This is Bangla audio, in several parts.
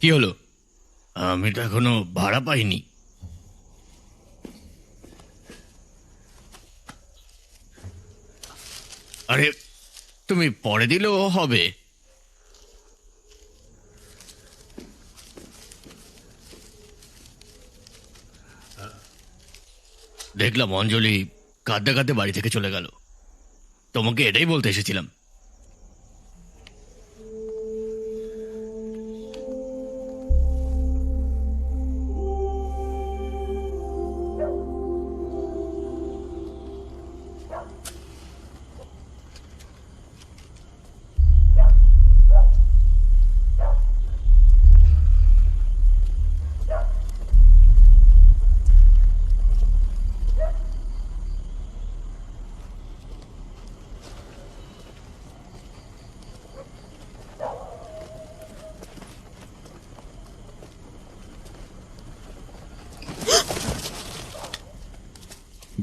কি হলো? আমি তো এখনো ভাড়া পাইনি। আরে তুমি পরে দিলেও হবে। দেখলাম অঞ্জলি কাঁদতে কাঁদতে বাড়ি থেকে চলে গেল। তোমাকে এটাই বলতে এসেছিলাম।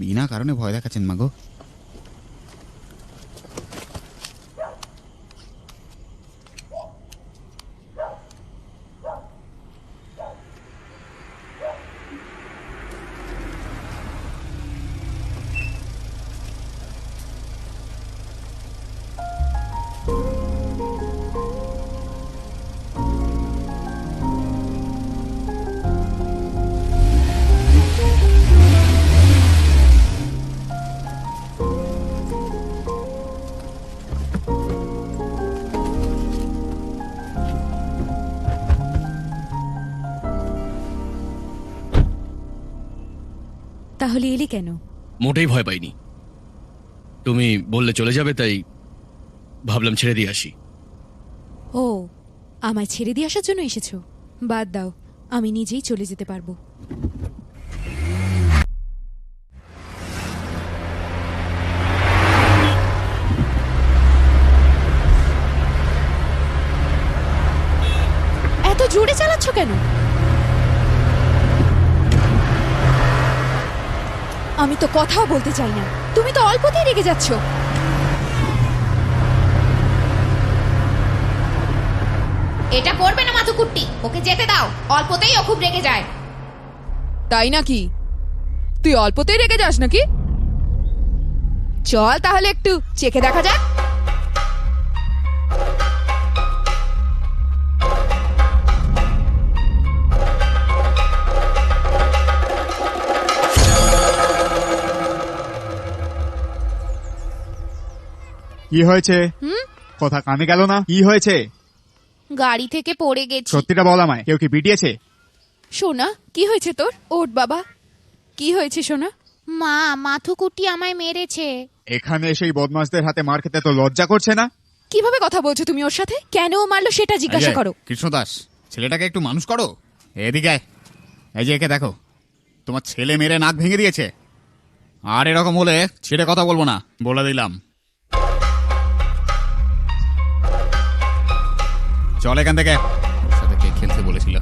বিনা কারণে ভয় দেখাচ্ছেন মাগো। তাহলে এলি কেন? মোটেই ভয় পাইনি। তুমি বললে চলে যাবে, তাই ভাবলাম ছেড়ে দিয়ে আসি। ও, আমায় ছেড়ে দিয়ে আসার জন্য এসেছো? বাদ দাও, আমি নিজেই চলে যেতে পারবো। এত জোরে চালাচ্ছ কেন? আমি তো কথাও বলতে চাই না, তুমি তো অল্পতেই রেগে যাচ্ছ। এটা করবে না মাথুকুট্টি, ওকে যেতে দাও। অল্পতেই ও খুব রেগে যায়। তাই নাকি? তুই অল্পতেই রেগে যাস নাকি? চল তাহলে একটু চেখে দেখা যাক। কি হয়েছে? কথা কানে গেল না? কি হয়েছে? গাড়ি থেকে পড়ে গেছি। সত্যিটা বল আমায়, কেউ কি পিটিয়েছে? সোনা, কি হয়েছে তোর? ওঠ বাবা, কি হয়েছে সোনা? মা, মাথুকুট্টি আমায় মেরেছে। এখানে এসে বদমাশদের হাতে মার খেতে তো লজ্জা করছে না? কিভাবে কথা বলছো তুমি ওর সাথে? কেন ও মারলো সেটা জিজ্ঞাসা করো। কৃষ্ণ দাস, ছেলেটাকে একটু মানুষ করো। এদিকে আয়। এই যে একে দেখো, তোমার ছেলে মেরে নাক ভেঙে দিয়েছে। আর এরকম হলে ছেড়ে কথা বলবো না, বলে দিলাম। চল এখান থেকে। ওর সাথে কে খেলতে বলেছিল?